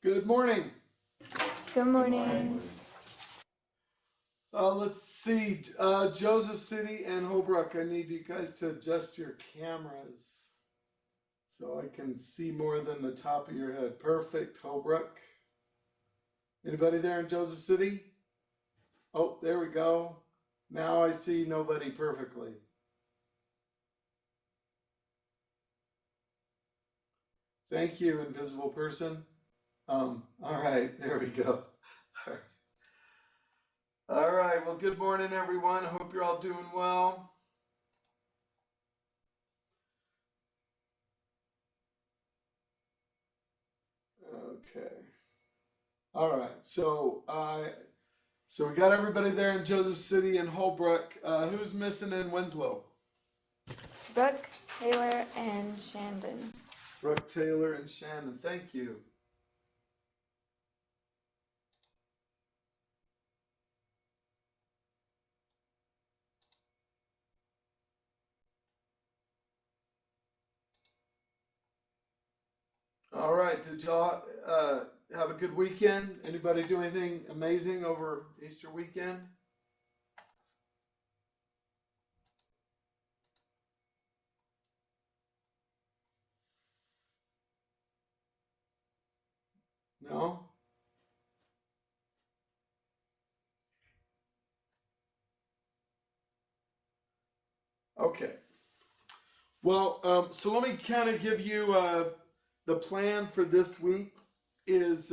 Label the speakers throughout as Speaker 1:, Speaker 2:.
Speaker 1: Good morning.
Speaker 2: Good morning.
Speaker 1: Let's see, Joseph City and Holbrook, I need you guys to adjust your cameras so I can see more than the top of your head. Perfect, Holbrook. Anybody there in Joseph City? Oh, there we go. Now I see nobody perfectly. Thank you, invisible person. All right, there we go. All right, well, good morning, everyone. Hope you're all doing well. Okay. All right, so we got everybody there in Joseph City and Holbrook. Who's missing in Winslow?
Speaker 2: Brooke, Taylor, and Shandon.
Speaker 1: Brooke, Taylor, and Shannon. Thank you. All right, did y'all have a good weekend? Anybody do anything amazing over Easter weekend? No? Okay. Well, so let me kind of give you the plan for this week is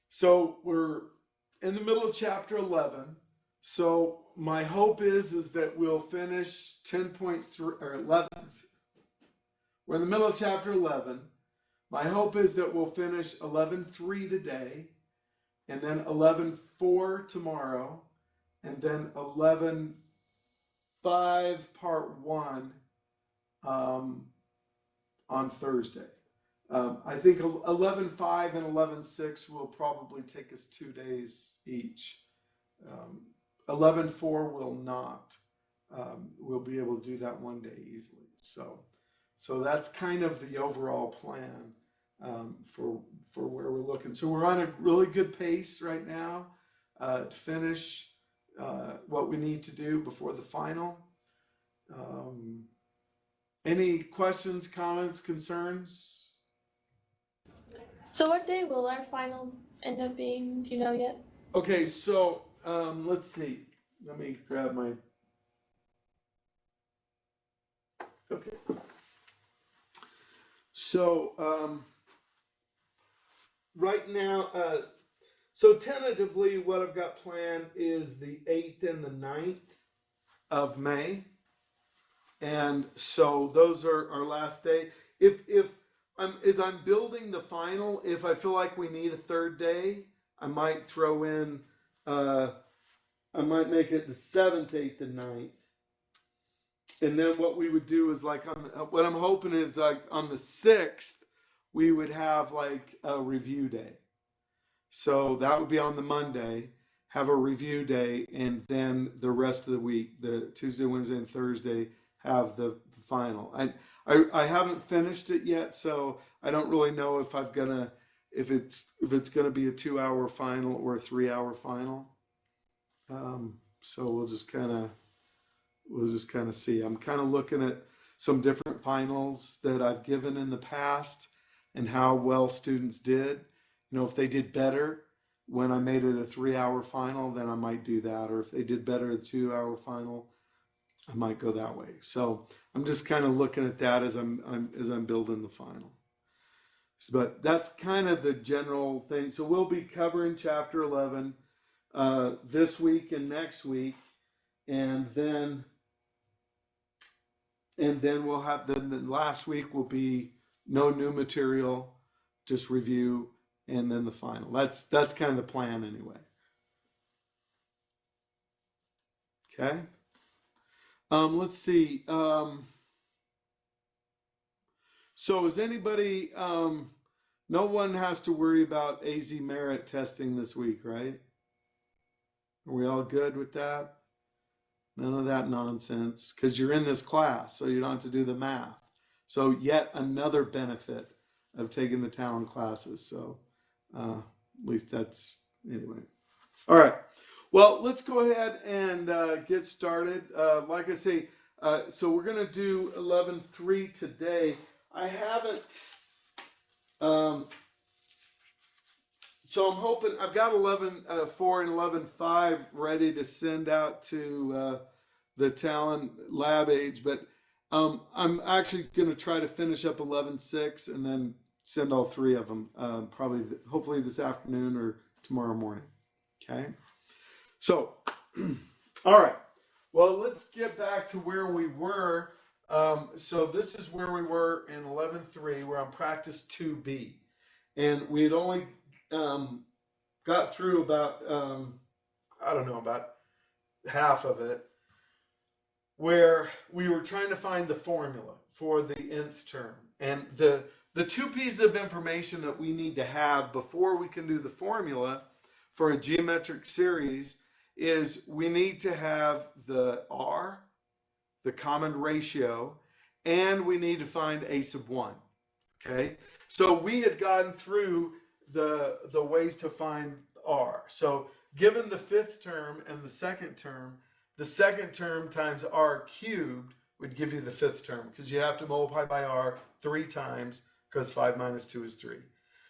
Speaker 1: so we're in the middle of chapter 11. So my hope is that we'll finish 10.3 or 11. We're in the middle of chapter 11. My hope is that we'll finish 11.3 today, and then 11.4 tomorrow, and then 11.5 part 1 on Thursday. I think 11.5 and 11.6 will probably take us 2 days each. 11.4 will not. We'll be able to do that one day easily. So that's kind of the overall plan for where we're looking. So we're on a really good pace right now to finish what we need to do before the final. Any questions, comments, concerns?
Speaker 3: So what day will our final end up being? Do you know yet?
Speaker 1: Okay, so let's see. Let me grab my. Okay. So right now, so tentatively, what I've got planned is the 8th and the 9th of May, and so those are our last day. If I'm building the final, if I feel like we need a third day, I might throw in. I might make it the 7th, 8th, and 9th. And then what we would do is what I'm hoping is like on the 6th, we would have like a review day. So that would be on the Monday, have a review day, and then the rest of the week, the Tuesday, Wednesday, and Thursday, have the final. I haven't finished it yet, so I don't really know if it's gonna be a 2-hour final or a 3-hour final. So we'll just kind of see. I'm kind of looking at some different finals that I've given in the past and how well students did. You know, if they did better when I made it a 3-hour final, then I might do that. Or if they did better at a 2-hour final, I might go that way. So I'm just kind of looking at that as I'm building the final. But that's kind of the general thing. So we'll be covering chapter 11 this week and next week, and then we'll have the last week will be no new material, just review, and then the final. That's kind of the plan anyway. Okay. Let's see. So is anybody? No one has to worry about AZ merit testing this week, right? Are we all good with that? None of that nonsense, because you're in this class, so you don't have to do the math. So yet another benefit of taking the Talon classes. So At least that's, anyway. All right. Well, let's go ahead and get started. Like I say, so we're going to do 11.3 today. I haven't, so I'm hoping, I've got 11.4 and 11.5 ready to send out to the Talon Lab Age, but I'm actually going to try to finish up 11.6 and then send all three of them, hopefully this afternoon or tomorrow morning. Okay. So, all right. Well, let's get back to where we were. So this is where we were in 11.3. We're on practice 2B. And we had only got through about, about half of it, where we were trying to find the formula for the nth term. And the two pieces of information that we need to have before we can do the formula for a geometric series is we need to have the R, the common ratio, and we need to find a sub 1. Okay? So we had gotten through the ways to find R. So given the fifth term and the second term times R cubed would give you the fifth term, because you have to multiply by R 3 times, because 5 minus 2 is 3.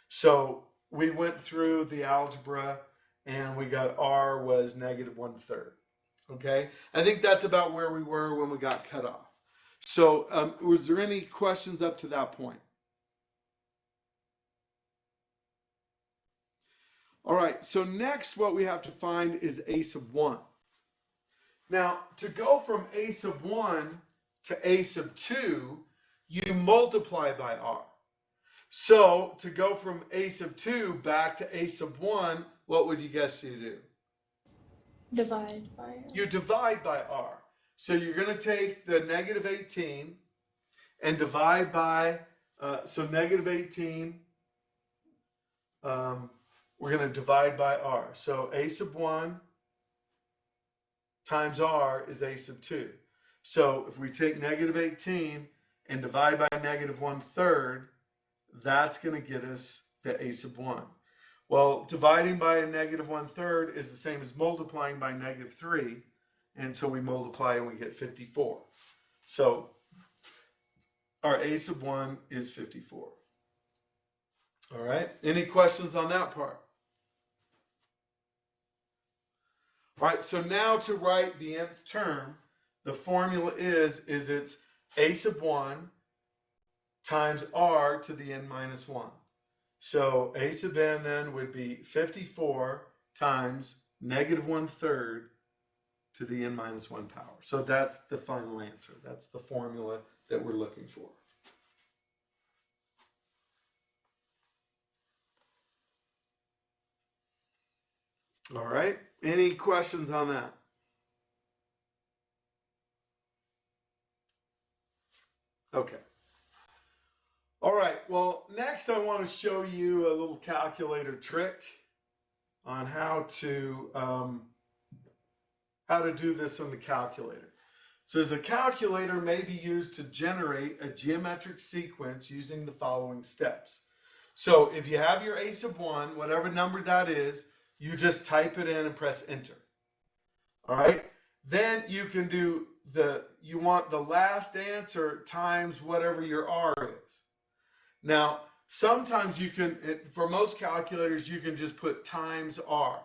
Speaker 1: So we went through the algebra and we got R was negative 1/3. Okay? I think that's about where we were when we got cut off. So was there any questions up to that point? All right, so next what we have to find is a sub 1. Now, to go from a sub 1 to a sub 2, you multiply by R. So, to go from a sub 2 back to a sub 1, what would you guess you do?
Speaker 3: Divide by R.
Speaker 1: You divide by R. So you're going to take the negative 18 and divide by, so negative 18, we're going to divide by R. So a sub 1 times R is a sub 2. So if we take negative 18 and divide by negative 1/3, that's going to get us the a sub 1. Well, dividing by a negative 1/3 is the same as multiplying by negative 3. And so we multiply and we get 54. So our a sub 1 is 54. All right. Any questions on that part? All right. So now to write the nth term, the formula is it's a sub 1 times R to the n minus 1. So a sub n then would be 54 times negative 1/3 to the n minus 1 power. So that's the final answer. That's the formula that we're looking for. All right. Any questions on that? Okay. All right. Well, next I want to show you a little calculator trick on how to do this on the calculator. So a calculator may be used to generate a geometric sequence using the following steps. So if you have your a sub 1, whatever number that is, you just type it in and press enter. All right. Then you can do you want the last answer times whatever your R is. Now, sometimes you can, for most calculators, you can just put times R.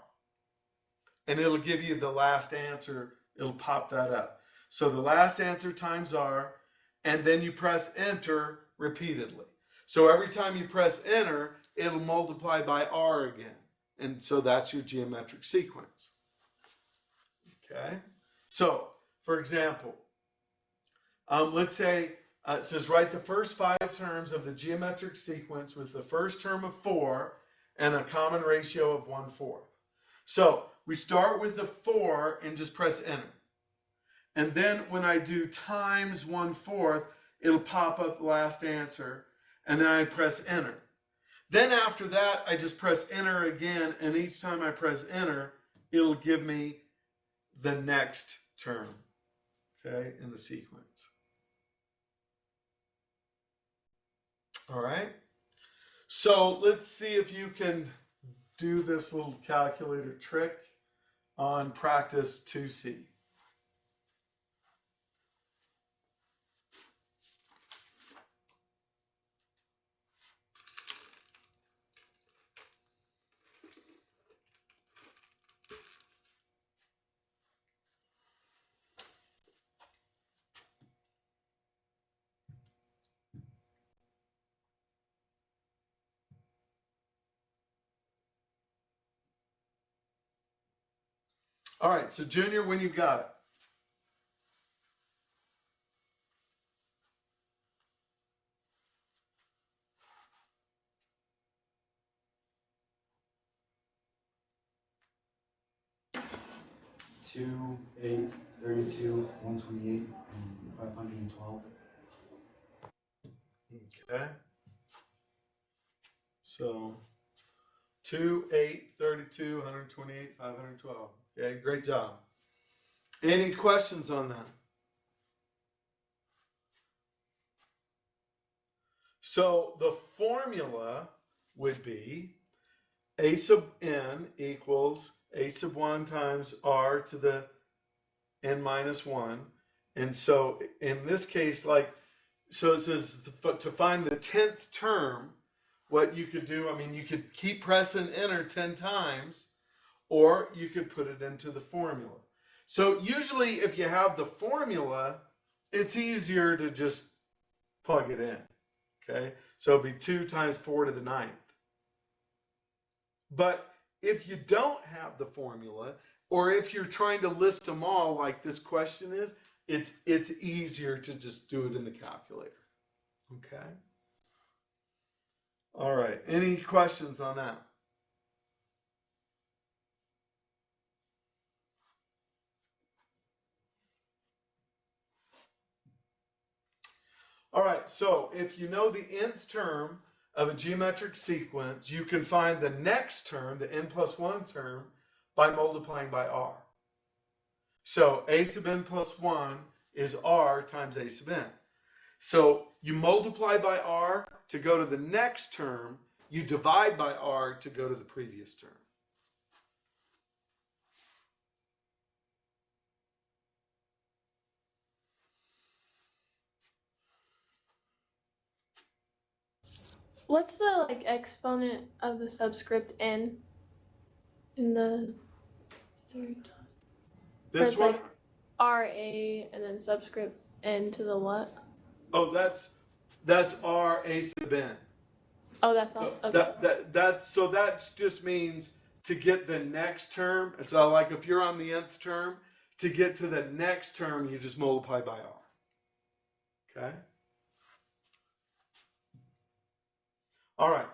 Speaker 1: And it'll give you the last answer. It'll pop that up. So the last answer times R, and then you press enter repeatedly. So every time you press enter, it'll multiply by R again. And so that's your geometric sequence. Okay? So, for example, let's say it says write the first 5 terms of the geometric sequence with the first term of 4 and a common ratio of 1/4. So we start with the 4 and just press enter. And then when I do times 1/4, it'll pop up the last answer, and then I press enter. Then after that, I just press enter again, and each time I press enter, it'll give me the next term, okay, in the sequence. All right. So let's see if you can do this little calculator trick on practice 2C. All right, so Junior, when you got it.
Speaker 4: 2, 8, 32, 128, and 512.
Speaker 1: Okay. So 2, 8, 32, 128, 512. Okay, great job. Any questions on that? So the formula would be a sub n equals a sub 1 times r to the n minus 1. And so in this case, so it says to find the 10th term, what you could do, you could keep pressing enter 10 times, or you could put it into the formula. So usually if you have the formula, it's easier to just plug it in. Okay, so it'd be 2 times 4 to the 9th. But if you don't have the formula, or if you're trying to list them all like this question is, it's easier to just do it in the calculator. Okay? All right, any questions on that? All right, so if you know the nth term of a geometric sequence, you can find the next term, the n plus 1 term, by multiplying by r. So a sub n plus 1 is r times a sub n. So you multiply by r to go to the next term, you divide by r to go to the previous term.
Speaker 3: What's the exponent of the subscript n in the
Speaker 1: This
Speaker 3: it's
Speaker 1: one?
Speaker 3: RA and then subscript n to the what?
Speaker 1: Oh, that's r a sub n.
Speaker 3: Oh, that's all. Okay.
Speaker 1: That just means to get the next term. So like if you're on the nth term, to get to the next term, you just multiply by r. Okay? All right.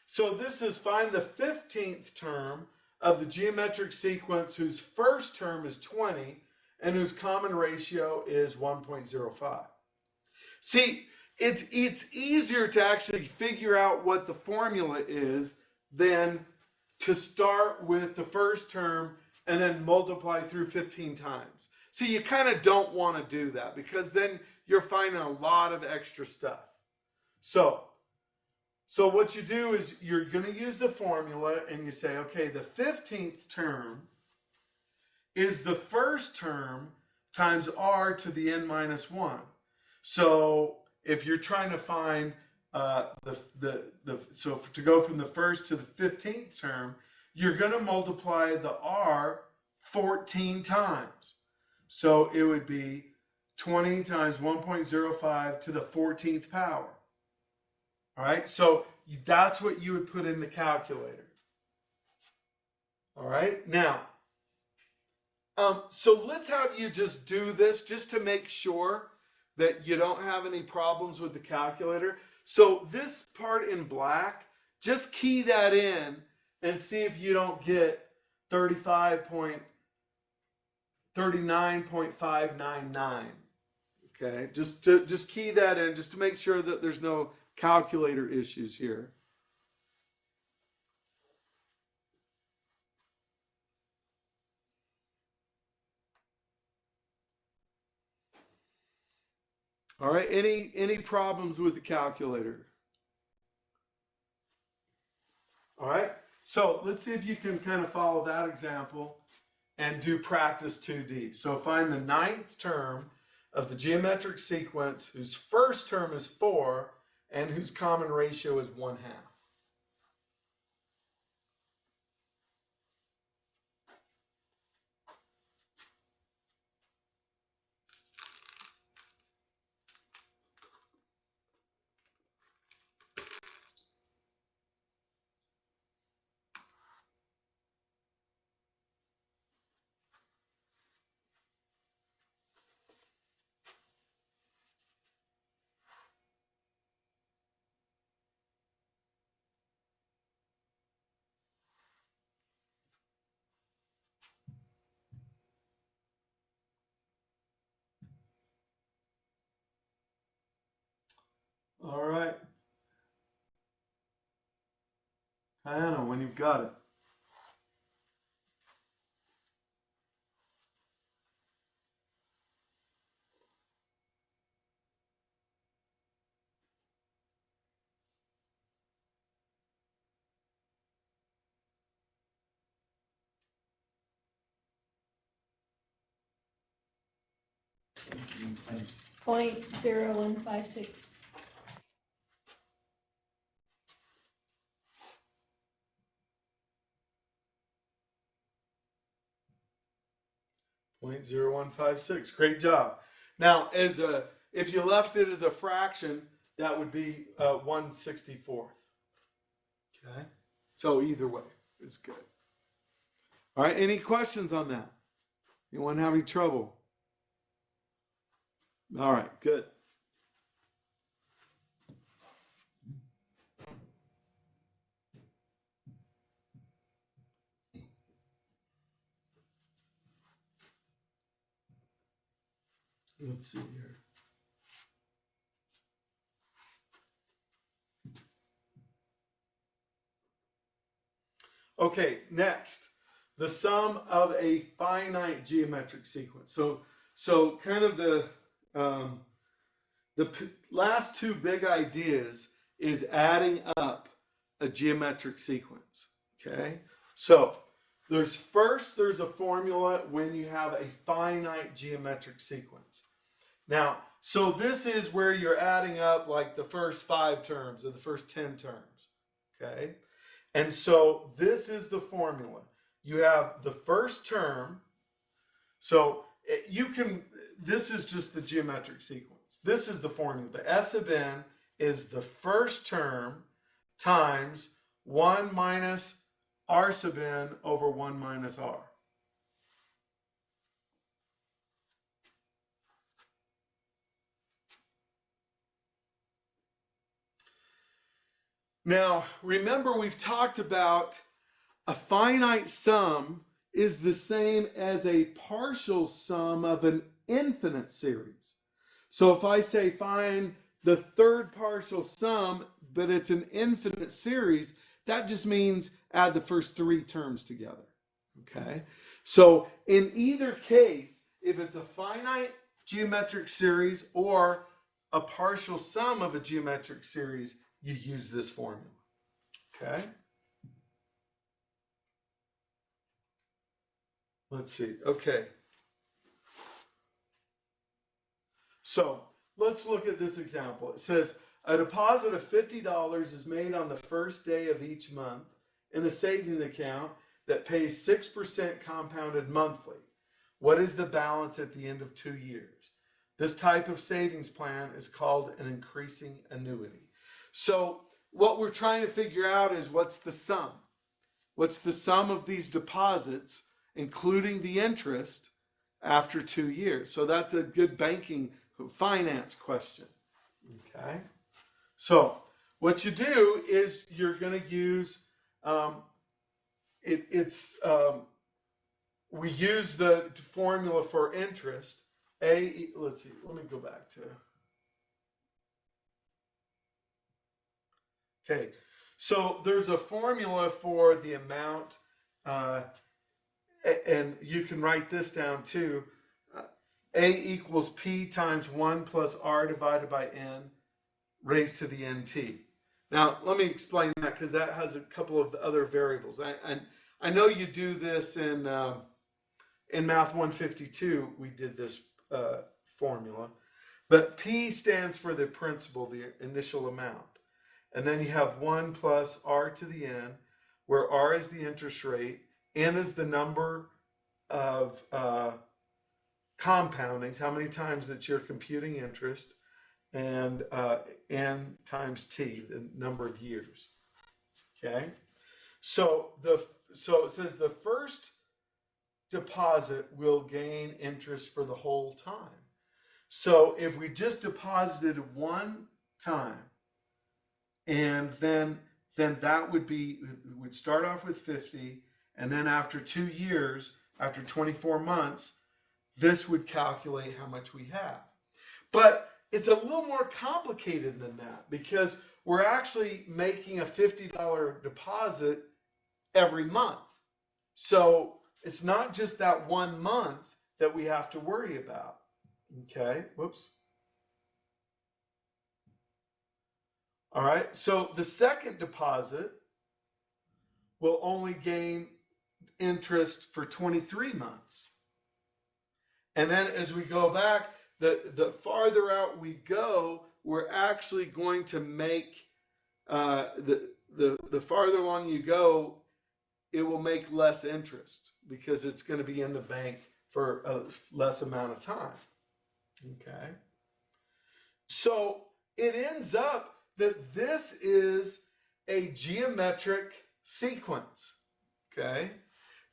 Speaker 1: So this is find the 15th term of the geometric sequence whose first term is 20 and whose common ratio is 1.05. See, it's easier to actually figure out what the formula is than to start with the first term and then multiply through 15 times. See, you kind of don't want to do that because then you're finding a lot of extra stuff. So what you do is you're going to use the formula and you say, okay, the 15th term is the first term times r to the n minus 1. So if you're trying to find so to go from the first to the 15th term, you're going to multiply the r 14 times. So it would be 20 times 1.05 to the 14th power. All right, so that's what you would put in the calculator. All right, now, so let's have you just do this just to make sure that you don't have any problems with the calculator. So this part in black, just key that in and see if you don't get 39.599. Okay, just key that in just to make sure that there's no calculator issues here. All right, any problems with the calculator? All right, So let's see if you can kind of follow that example and do practice 2D. So find the 9th term of the geometric sequence whose first term is 4 and whose common ratio is 1/2. All right. Hannah, when you've got it.
Speaker 4: And
Speaker 3: 0.0156.
Speaker 1: 0.0156. Great job. Now, if you left it as a fraction, that would be 1/64. Okay. So either way is good. All right. Any questions on that? Anyone having trouble? All right. Good. Let's see here. Okay, next, the sum of a finite geometric sequence. So kind of the last two big ideas is adding up a geometric sequence. Okay, so there's a formula when you have a finite geometric sequence. Now, so this is where you're adding up like the first 5 terms or the first 10 terms. Okay. And so this is the formula. You have the first term. So this is just the geometric sequence. This is the formula. The S sub n is the first term times 1 minus R sub n over 1 minus R. Now, remember we've talked about a finite sum is the same as a partial sum of an infinite series. So if I say find the third partial sum, but it's an infinite series, that just means add the first 3 terms together. Okay? So in either case, if it's a finite geometric series or a partial sum of a geometric series, you use this formula. Okay? Let's see. Okay. So let's look at this example. It says a deposit of $50 is made on the first day of each month in a savings account that pays 6% compounded monthly. What is the balance at the end of 2 years? This type of savings plan is called an increasing annuity. So what we're trying to figure out is what's the sum? What's the sum of these deposits, including the interest, after 2 years? So that's a good banking finance question. Okay. So what you do is you're going to use we use the formula for interest. Let's see. Let me go back to. Okay, so there's a formula for the amount, and you can write this down too. A equals P times 1 plus R divided by N raised to the NT. Now, let me explain that because that has a couple of other variables. I know you do this in Math 152. We did this formula, but P stands for the principal, the initial amount, and then you have 1 plus R to the n, where R is the interest rate, n is the number of compoundings, how many times that you're computing interest, and n times t, the number of years. Okay, so it says the first deposit will gain interest for the whole time. So if we just deposited one time, and then that would start off with 50, and then after 2 years, after 24 months, this would calculate how much we have. But it's a little more complicated than that because we're actually making a $50 deposit every month. So it's not just that 1 month that we have to worry about. Okay, whoops. All right, so the second deposit will only gain interest for 23 months. And then as we go back, the farther out we go, we're actually going to make, the farther along you go, it will make less interest because it's going to be in the bank for a less amount of time. Okay. So it ends up that this is a geometric sequence. Okay.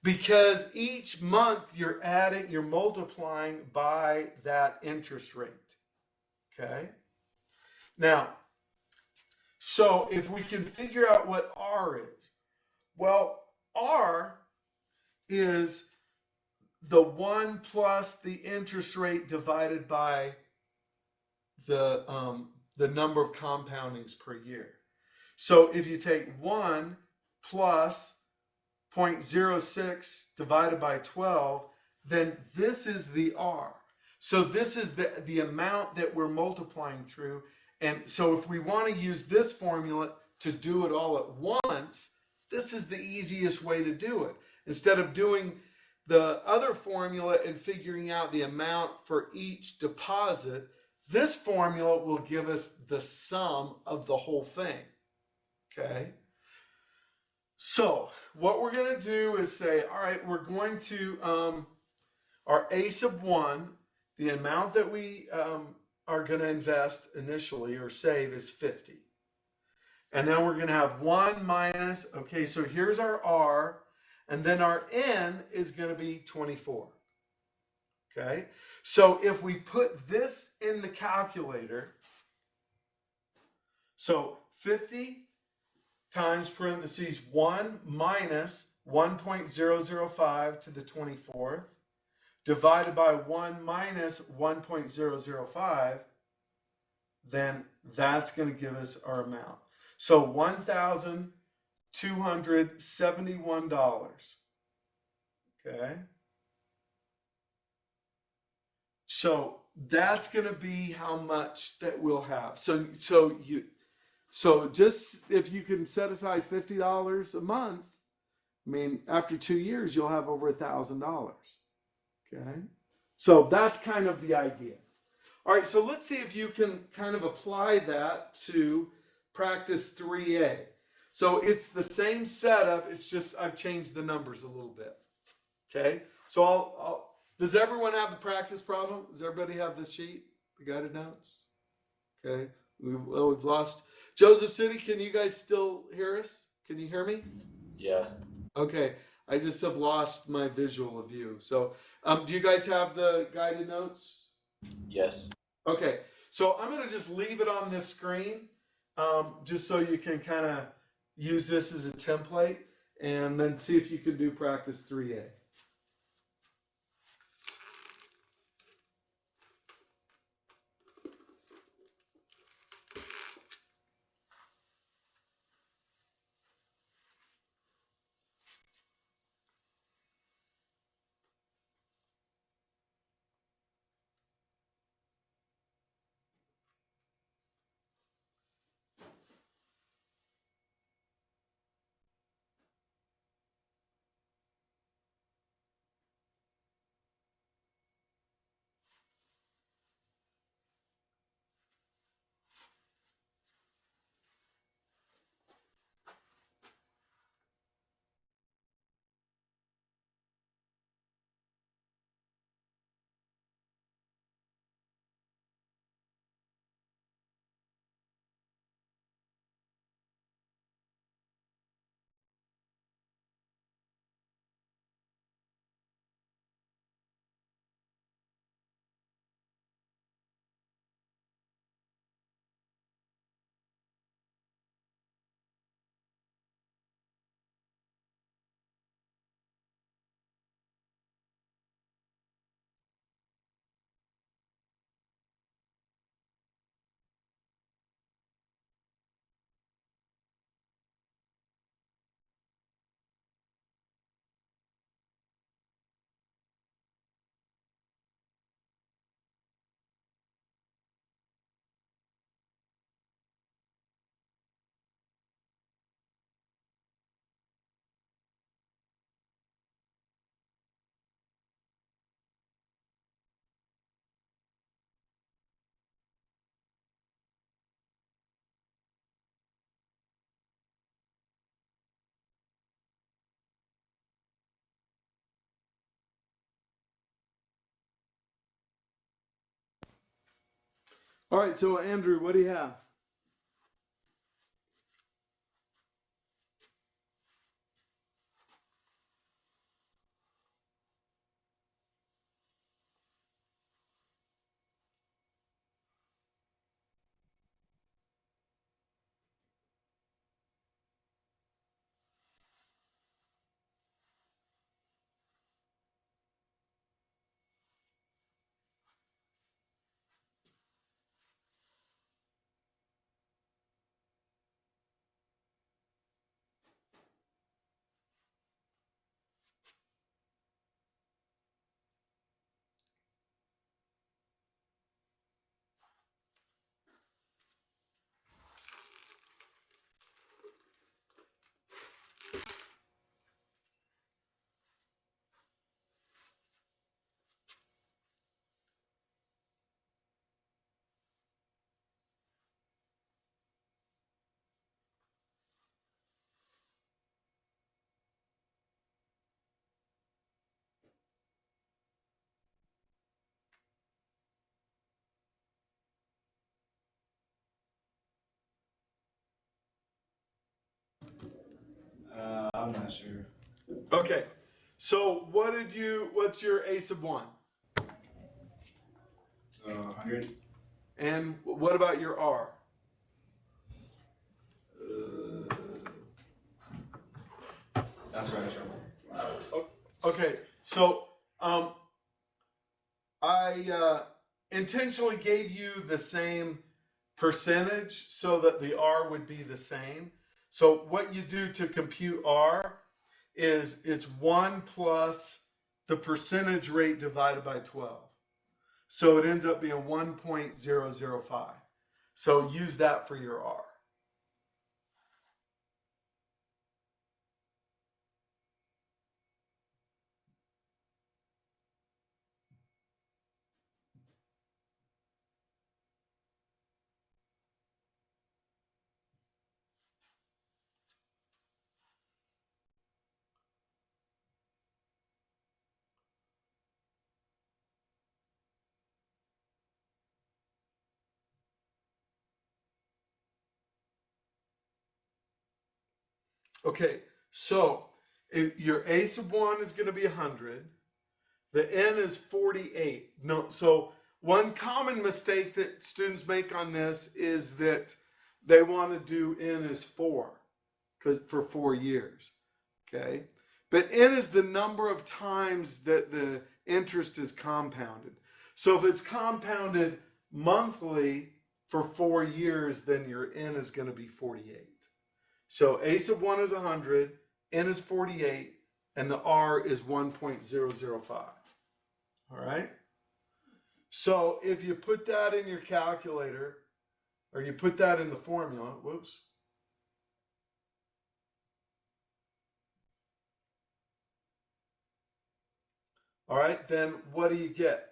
Speaker 1: Because each month you're multiplying by that interest rate. Okay. Now, so if we can figure out what R is, well, R is the 1 plus the interest rate divided by the number of compoundings per year. So if you take 1 plus 0.06 divided by 12, then this is the R. So this is the amount that we're multiplying through. And so if we want to use this formula to do it all at once, this is the easiest way to do it. Instead of doing the other formula and figuring out the amount for each deposit, this formula will give us the sum of the whole thing. Okay? So what we're going to do is say, all right, we're going to, our A sub 1, the amount that we are going to invest initially or save is 50. And then we're going to have 1 minus, okay, so here's our R, and then our N is going to be 24. Okay, so if we put this in the calculator, so 50 times parentheses 1 minus 1.005 to the 24th divided by 1 minus 1.005, then that's going to give us our amount. So $1,271. Okay. So that's going to be how much that we'll have. So just if you can set aside $50 a month, I mean, after 2 years, you'll have over $1,000. Okay. So that's kind of the idea. All right. So let's see if you can kind of apply that to practice 3A. So it's the same setup. It's just I've changed the numbers a little bit. Okay. So does everyone have the practice problem? Does everybody have the sheet, the guided notes? Okay. We've lost. Joseph City, can you guys still hear us? Can you hear me?
Speaker 5: Yeah.
Speaker 1: Okay. I just have lost my visual of you. So do you guys have the guided notes?
Speaker 5: Yes.
Speaker 1: Okay. So I'm going to just leave it on this screen just so you can kind of use this as a template and then see if you can do practice 3A. All right, so Andrew, what do you have?
Speaker 4: I'm not sure.
Speaker 1: Okay, so what's your ace of one?
Speaker 4: 100.
Speaker 1: And what about your R?
Speaker 4: That's right.
Speaker 1: Okay, so I intentionally gave you the same percentage so that the R would be the same. So what you do to compute R is it's 1 plus the percentage rate divided by 12. So it ends up being 1.005. So use that for your R. Okay, so your ace of one is going to be 100. The N is 48. No, so one common mistake that students make on this is that they want to do N as 4 because for 4 years. Okay, but N is the number of times that the interest is compounded. So if it's compounded monthly for 4 years, then your N is going to be 48. So ace of one is 100, N is 48, and the R is 1.005. All right? So if you put that in your calculator, or you put that in the formula, whoops. All right, then what do you get?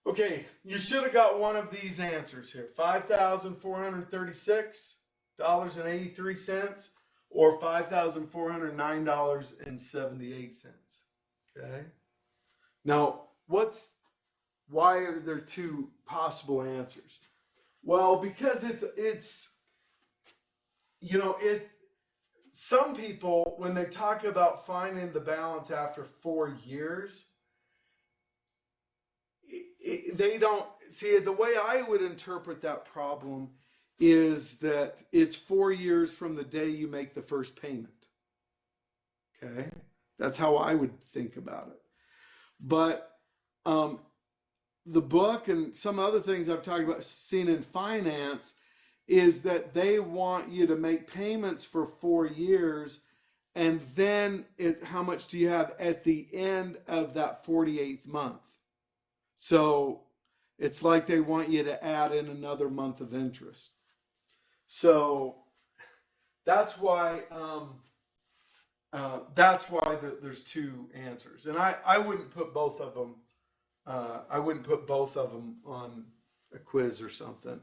Speaker 1: Okay, you should have got one of these answers here. $5,436.83 or $5,409.78. Okay. Now, why are there two possible answers? Well, because some people, when they talk about finding the balance after 4 years, they don't see it. The way I would interpret that problem is that it's 4 years from the day you make the first payment. Okay, that's how I would think about it. But the book and some other things I've talked about seen in finance is that they want you to make payments for 4 years, and then how much do you have at the end of that 48th month? So it's like they want you to add in another month of interest. So that's why there's two answers, and I wouldn't put both of them. I wouldn't put both of them on a quiz or something.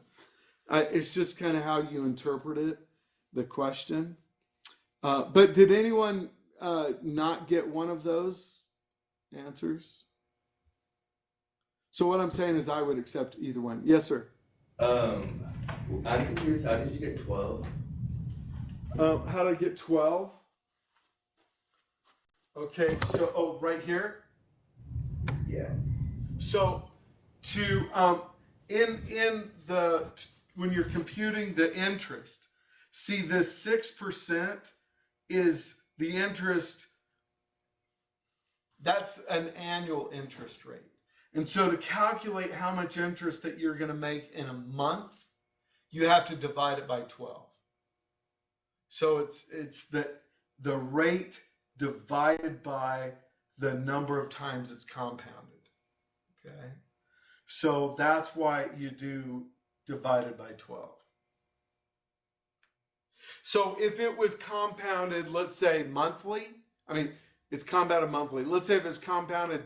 Speaker 1: It's just kind of how you interpret it, the question. But did anyone not get one of those answers? So what I'm saying is I would accept either one. Yes, sir.
Speaker 5: I'm confused. How did you get 12?
Speaker 1: How did I get 12? Okay, so right here.
Speaker 5: Yeah.
Speaker 1: So to in the when you're computing the interest, see this 6% is the interest. That's an annual interest rate. And so to calculate how much interest that you're going to make in a month, you have to divide it by 12. So it's the rate divided by the number of times it's compounded. Okay? So that's why you do divided by 12. So if it was compounded, let's say monthly, it's compounded monthly. Let's say if it's compounded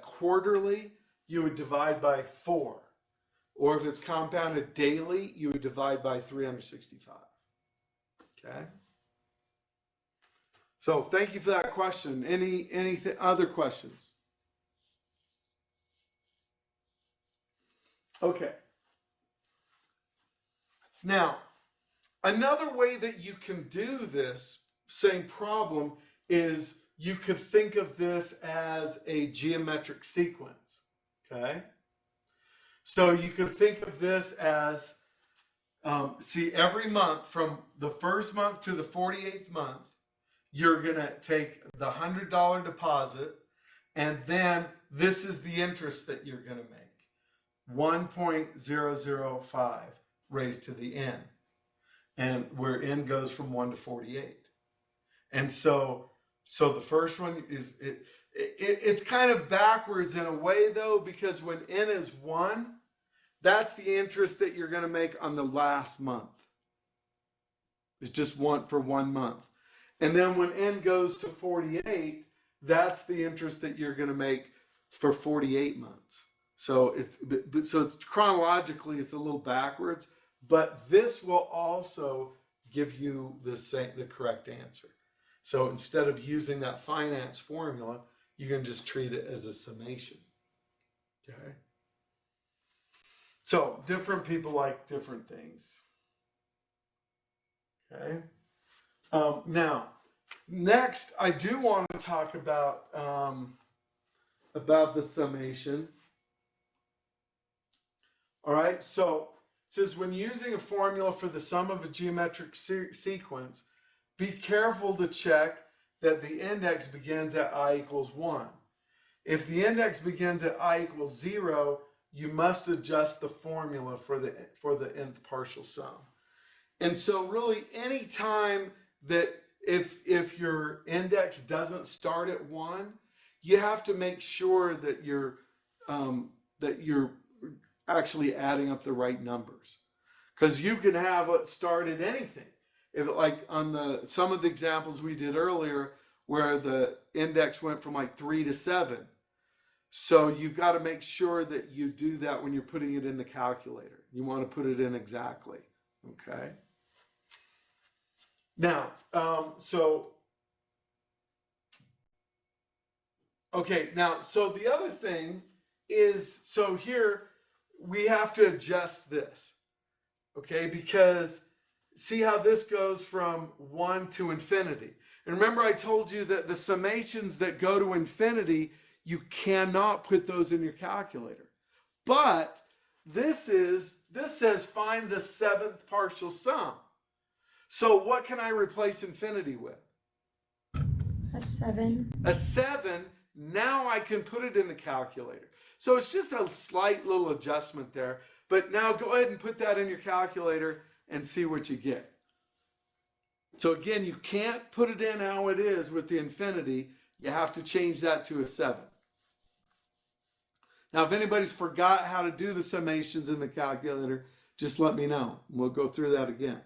Speaker 1: quarterly, you would divide by 4. Or if it's compounded daily, you would divide by 365. Okay? So thank you for that question. Any other questions? Okay. Now, another way that you can do this same problem is you could think of this as a geometric sequence. Okay? So you could think of this as, every month from the first month to the 48th month, you're going to take the $100 deposit, and then this is the interest that you're going to make. 1.005 raised to the n. And where n goes from 1 to 48. And so the first one is, it's kind of backwards in a way though, because when n is 1, that's the interest that you're going to make on the last month. It's just one for 1 month. And then when n goes to 48, that's the interest that you're going to make for 48 months. So it's chronologically, it's a little backwards, but this will also give you the correct answer. So instead of using that finance formula, you can just treat it as a summation. Okay? So different people like different things. Okay? Now, next, I do want to talk about the summation. All right, so it says when using a formula for the sum of a geometric sequence, be careful to check that the index begins at I equals 1. If the index begins at I equals 0, you must adjust the formula for the nth partial sum. And so really any time that if your index doesn't start at 1, you have to make sure that you're actually adding up the right numbers, because you can have it start at anything. If like on some of the examples we did earlier, where the index went from like 3 to 7, so you've got to make sure that you do that when you're putting it in the calculator. You want to put it in exactly. Okay. Now, so the other thing is, so here we have to adjust this, okay? Because see how this goes from 1 to infinity. And remember I told you that the summations that go to infinity, you cannot put those in your calculator. But this says find the 7th partial sum. So what can I replace infinity with?
Speaker 2: A 7.
Speaker 1: A 7. Now I can put it in the calculator. So it's just a slight little adjustment there. But now go ahead and put that in your calculator and see what you get. So again, you can't put it in how it is with the infinity. You have to change that to a 7. Now, if anybody's forgot how to do the summations in the calculator, just let me know. We'll go through that again.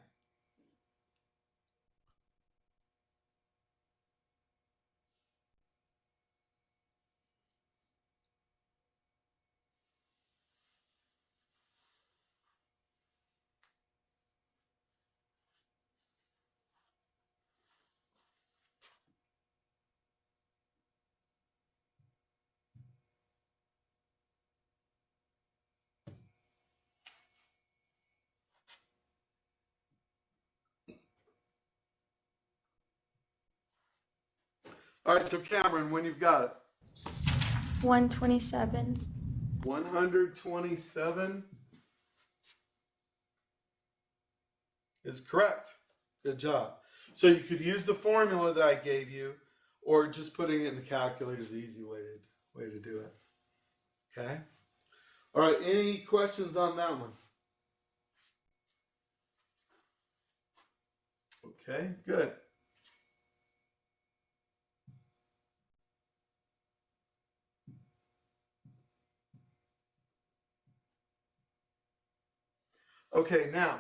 Speaker 1: All right, so Cameron, when you've got it.
Speaker 2: 127.
Speaker 1: 127 is correct. Good job. So you could use the formula that I gave you, or just putting it in the calculator is the easy way to do it. Okay? All right, any questions on that one? Okay, good. Okay, now,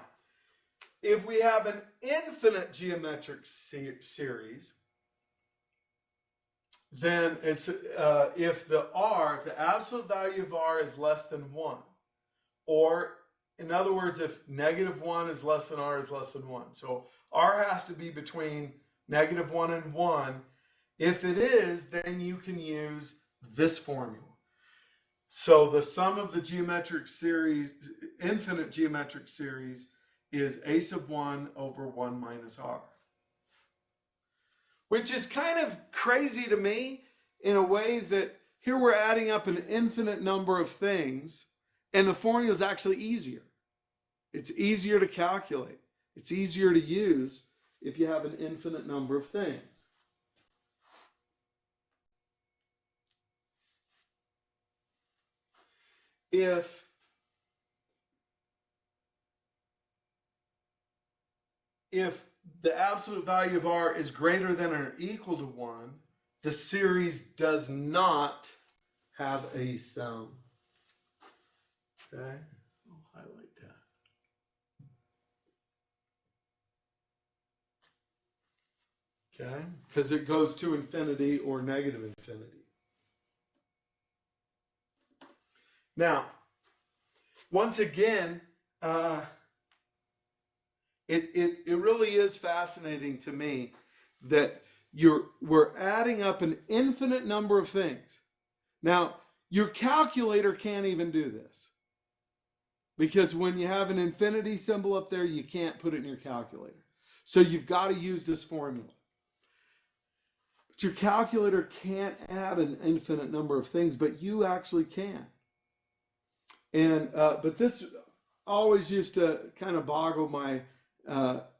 Speaker 1: if we have an infinite geometric series, then it's if the absolute value of r is less than 1, or in other words, if -1 is less than r is less than 1. So r has to be between -1 and 1. If it is, then you can use this formula. So the sum of the geometric series, infinite geometric series, is a sub 1 over 1 minus r. Which is kind of crazy to me in a way that here we're adding up an infinite number of things, and the formula is actually easier. It's easier to calculate. It's easier to use if you have an infinite number of things. If the absolute value of r is greater than or equal to 1, the series does not have a sum. Okay, I'll highlight that. Okay, because it goes to infinity or negative infinity. Now, once again, it really is fascinating to me that we're adding up an infinite number of things. Now, your calculator can't even do this, because when you have an infinity symbol up there, you can't put it in your calculator. So you've got to use this formula. But your calculator can't add an infinite number of things, but you actually can. And but this always used to kind of boggle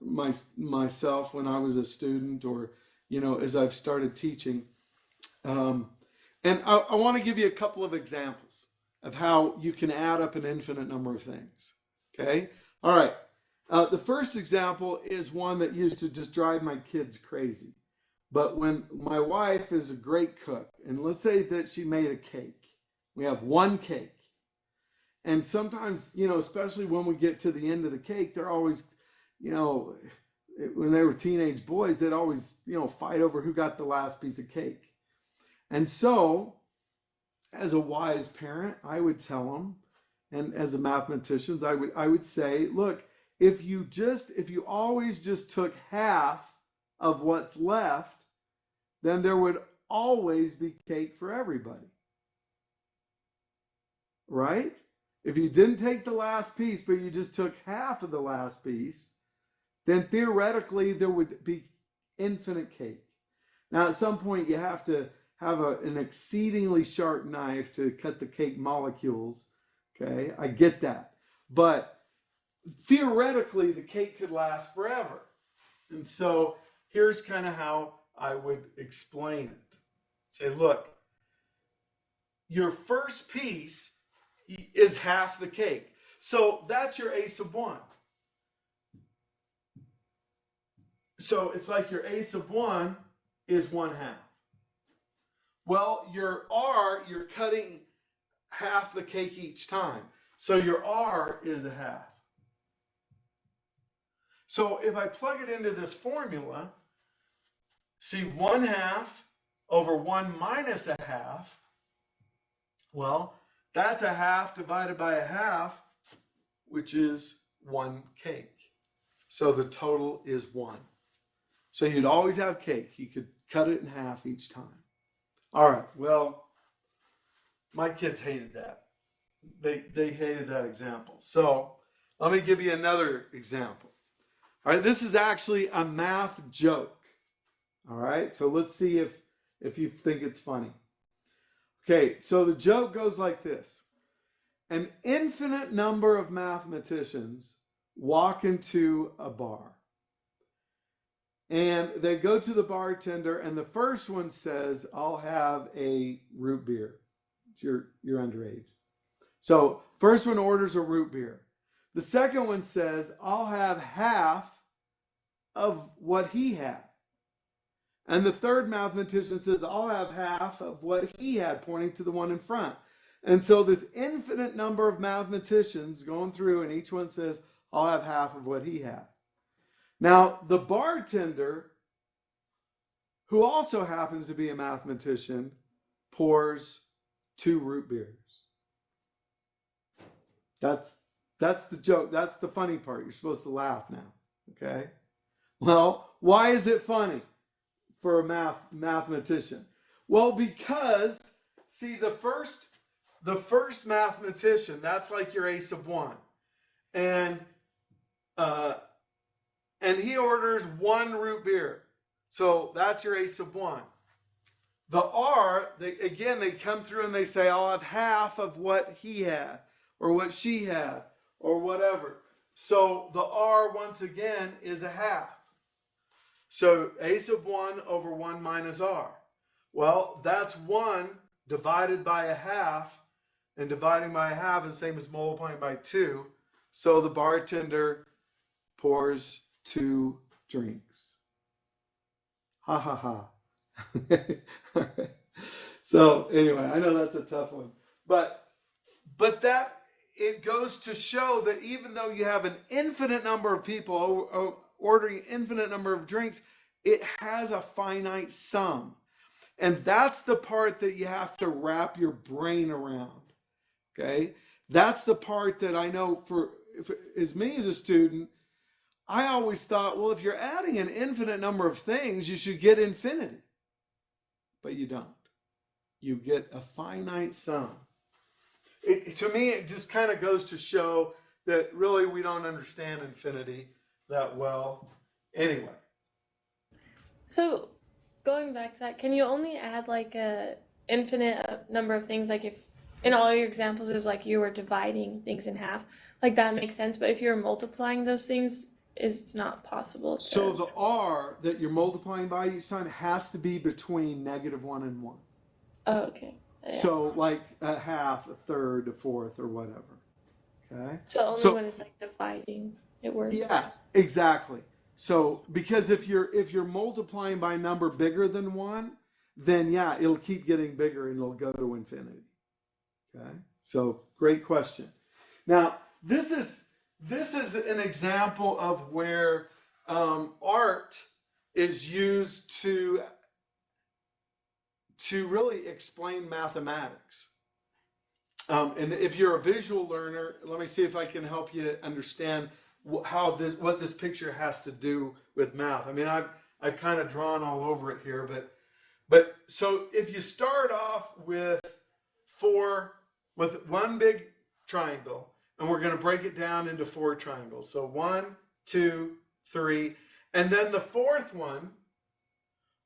Speaker 1: myself when I was a student, or as I've started teaching. And I want to give you a couple of examples of how you can add up an infinite number of things. Okay, all right. The first example is one that used to just drive my kids crazy. But when my wife is a great cook, and let's say that she made a cake, we have one cake. And sometimes, especially when we get to the end of the cake, they're always, when they were teenage boys, they'd always, fight over who got the last piece of cake. And so, as a wise parent, I would tell them, and as a mathematician, I would say, look, if you always just took half of what's left, then there would always be cake for everybody. Right? If you didn't take the last piece, but you just took half of the last piece, then theoretically there would be infinite cake. Now, at some point, you have to have an exceedingly sharp knife to cut the cake molecules. Okay, I get that. But theoretically, the cake could last forever. And so here's kind of how I would explain it. Say, look, your first piece is half the cake. So that's your a sub 1. So it's like your a sub 1 is 1/2. Well, your r, you're cutting half the cake each time. So your r is 1/2. So if I plug it into this formula, see 1/2 over 1 minus 1/2, well, that's 1/2 divided by 1/2, which is 1 cake. So the total is 1. So you'd always have cake. You could cut it in half each time. All right, well, my kids hated that. They hated that example. So let me give you another example. All right, this is actually a math joke. All right, so let's see if if you think it's funny. Okay, so the joke goes like this. An infinite number of mathematicians walk into a bar. And they go to the bartender, and the first one says, I'll have a root beer. You're underage. So first one orders a root beer. The second one says, I'll have half of what he had. And the third mathematician says, I'll have half of what he had, pointing to the one in front. And so this infinite number of mathematicians going through, and each one says, I'll have half of what he had. Now, the bartender, who also happens to be a mathematician, pours 2 root beers. That's the joke. That's the funny part. You're supposed to laugh now. Okay? Well, why is it funny for a mathematician? Well, because, see, the first mathematician, that's like your a sub 1. And he orders 1 root beer. So that's your a sub 1. The R, they come through and they say, I'll have half of what he had, or what she had, or whatever. So the R, once again, is a half. So a sub 1 over 1 minus R. Well, that's 1 divided by a half, and dividing by a half is the same as multiplying by 2. So the bartender pours 2 drinks. Ha ha ha. All right. So anyway, I know that's a tough one. But that, it goes to show that even though you have an infinite number of people ordering an infinite number of drinks, it has a finite sum. And that's the part that you have to wrap your brain around. Okay? That's the part that I know as me as a student, I always thought, well, if you're adding an infinite number of things, you should get infinity. But you don't. You get a finite sum. To me, it just kind of goes to show that really we don't understand infinity that well anyway.
Speaker 3: So going back to that, can you only add like a infinite number of things? Like if in all your examples is like you were dividing things in half, like that makes sense. But if you're multiplying those things, it's not possible.
Speaker 1: So the R that you're multiplying by each time has to be between -1 and 1.
Speaker 3: Oh, okay. Yeah.
Speaker 1: So like a half, a third, a fourth, or whatever. Okay.
Speaker 3: So only when it's like dividing, it works.
Speaker 1: Yeah, exactly. So because if you're multiplying by a number bigger than 1, then yeah, it'll keep getting bigger and it'll go to infinity. Okay. So great question. Now this is an example of where art is used to really explain mathematics. And if you're a visual learner, let me see if I can help you understand what this picture has to do with math. I mean, I've kind of drawn all over it here, but so if you start off with one big triangle, and we're going to break it down into 4 triangles. So 1, 2, 3, and then the fourth one,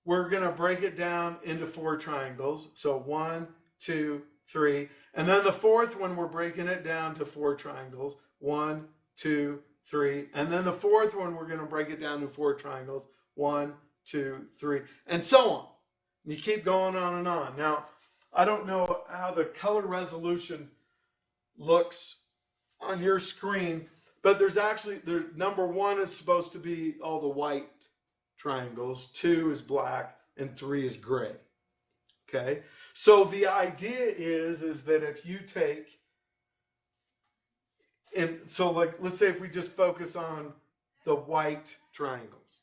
Speaker 1: we're going to break it down into 4 triangles. So 1, 2, 3. And then the fourth one, we're breaking it down to 4 triangles. 1, 2, 3. And then the fourth one, we're going to break it down to 4 triangles. 1, 2, 3. And so on. You keep going on and on. Now, I don't know how the color resolution looks on your screen, but there's number 1 is supposed to be all the white triangles, 2 is black, and 3 is gray. Okay, so the idea is that if you take, and so like let's say if we just focus on the white triangles,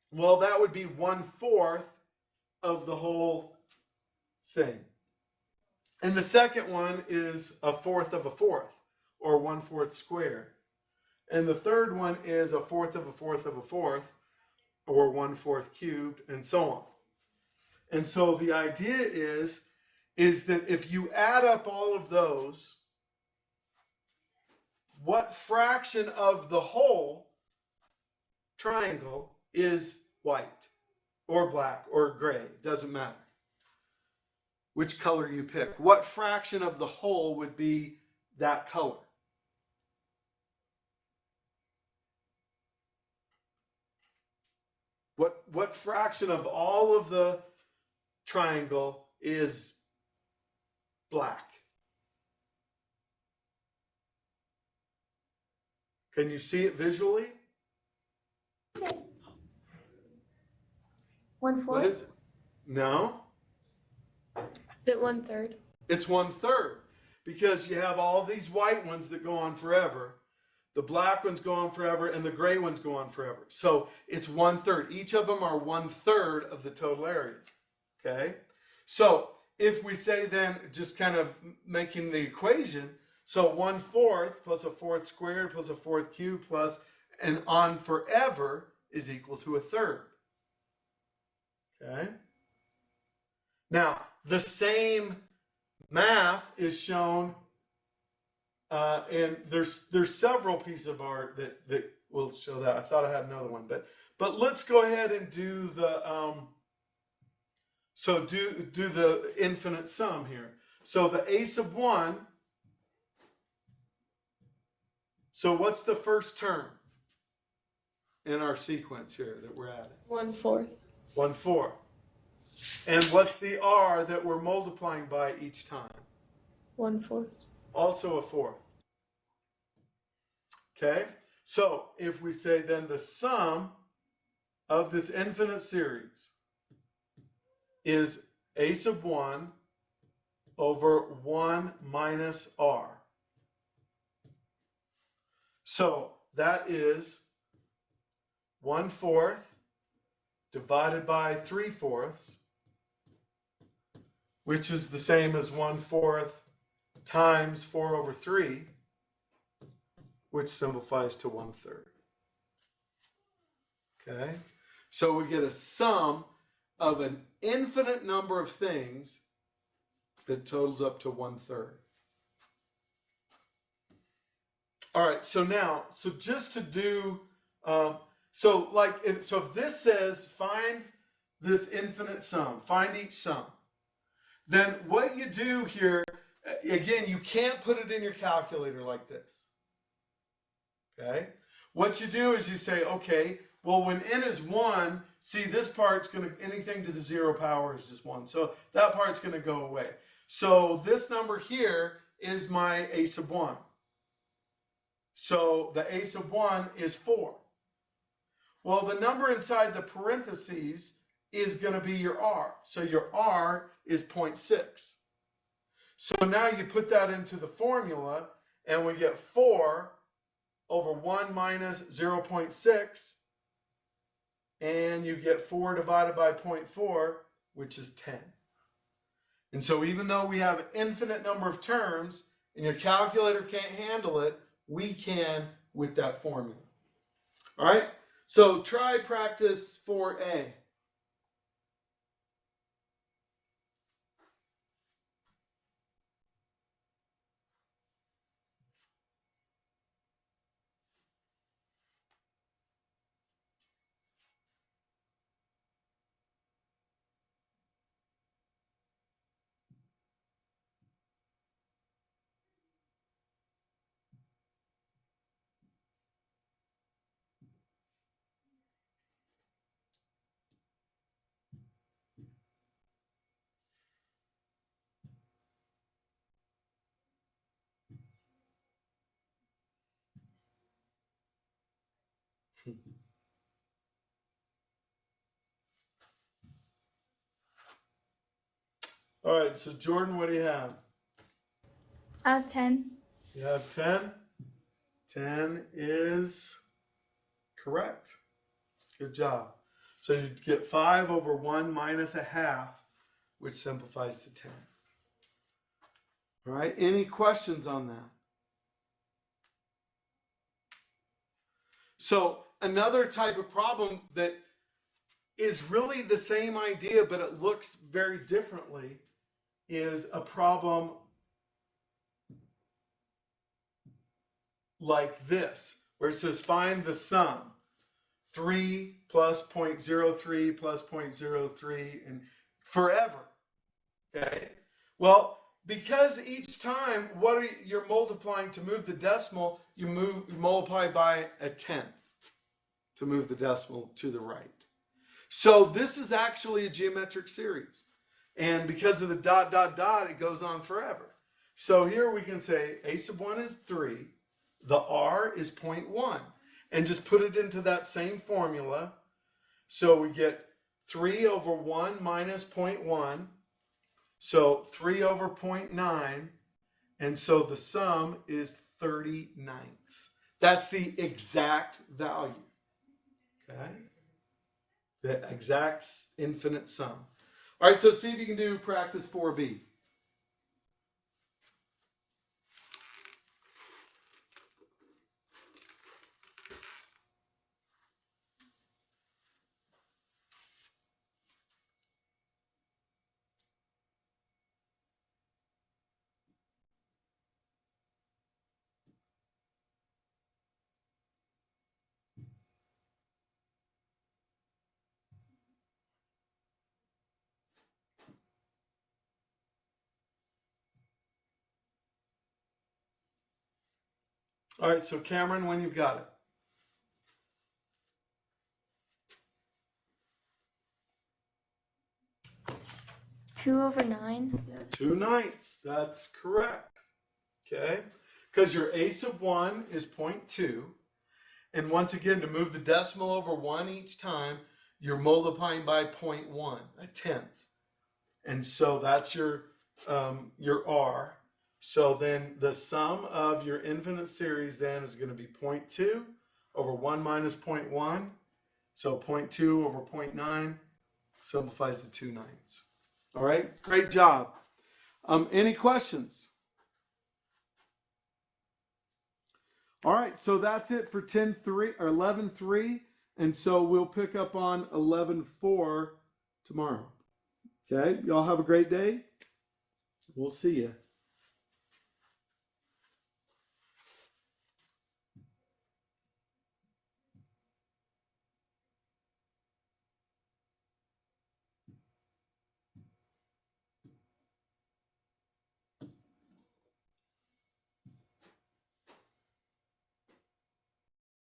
Speaker 1: well, that would be 1/4 of the whole thing, and the second one is 1/4 of a fourth, or 1/4 squared, and the third one is 1/4 of a fourth of a fourth, or 1/4 cubed, and so on. And so the idea is that if you add up all of those, what fraction of the whole triangle is white or black or gray? It doesn't matter. which color you pick. What fraction of the whole would be that color? What fraction of all of the triangle is black? Can you see it visually?
Speaker 2: 1/4.
Speaker 1: What is it? No,
Speaker 3: Is it 1/3?
Speaker 1: it's 1/3 because you have all these white ones that go on forever. The black ones go on forever and the gray ones go on forever. So it's 1/3. Each of them are 1/3 of the total area. Okay? So if we say then, just kind of making the equation, so 1/4 plus a 4th squared plus a 4th cubed plus and on forever is equal to 1/3. Okay? Now, the same math is shown, and there's several pieces of art that will show that. I thought I had another one, but let's go ahead and do the do the infinite sum here. So the a sub 1. So what's the first term in our sequence here that we're adding?
Speaker 3: 1/4.
Speaker 1: 1/4. And what's the r that we're multiplying by each time?
Speaker 3: 1/4.
Speaker 1: Also a 4th. Okay? So if we say then the sum of this infinite series is a sub 1 over 1 minus r. So that is 1/4 divided by 3/4, which is the same as 1/4 times 4 over 3, which simplifies to 1/3. Okay? So we get a sum of an infinite number of things that totals up to 1/3. All right, so now, so just to do, so if this says find this infinite sum, find each sum, then what you do here, again, you can't put it in your calculator like this. Okay? What you do is you say, okay, well, when n is 1, see, this part's going to, anything to the 0 power is just 1. So that part's going to go away. So this number here is my a sub 1. So the a sub 1 is 4. Well, the number inside the parentheses is going to be your r. So your r is 0.6. So now you put that into the formula, and we get 4 over 1 minus 0.6, and you get 4 divided by 0.4, which is 10. And so even though we have an infinite number of terms, and your calculator can't handle it, we can with that formula. All right? So try practice 4A. All right, so Jordan, what do you have?
Speaker 2: 10.
Speaker 1: You have 10. 10 is correct. Good job. So you get 5 over 1 minus a half, which simplifies to 10. All right, any questions on that? So another type of problem that is really the same idea, but it looks very differently, is a problem like this, where it says find the sum. 3 plus 0.03 plus 0.03 and forever. Okay? Well, because each time, you're multiplying to move the decimal, you multiply by a tenth to move the decimal to the right. So this is actually a geometric series. And because of the dot, dot, dot, it goes on forever. So here we can say a sub 1 is 3, the r is 0.1, and just put it into that same formula. So we get 3 over 1 minus 0.1, so 3 over 0.9, and so the sum is 30/9. That's the exact value, okay? The exact infinite sum. All right, so see if you can do practice 4B. All right, so Cameron, when you've got it.
Speaker 2: 2/9.
Speaker 1: 2/9. That's correct. Okay? Because your a sub 1 is 0.2. And once again, to move the decimal over 1 each time, you're multiplying by 0.1, a tenth. And so that's your r. So then the sum of your infinite series then is going to be 0.2 over 1 minus 0.1. So 0.2 over 0.9 simplifies to 2/9. All right, great job. Any questions? All right, so that's it for 10-3 or 11-3, and so we'll pick up on 11-4 tomorrow. Okay, y'all have a great day. We'll see you.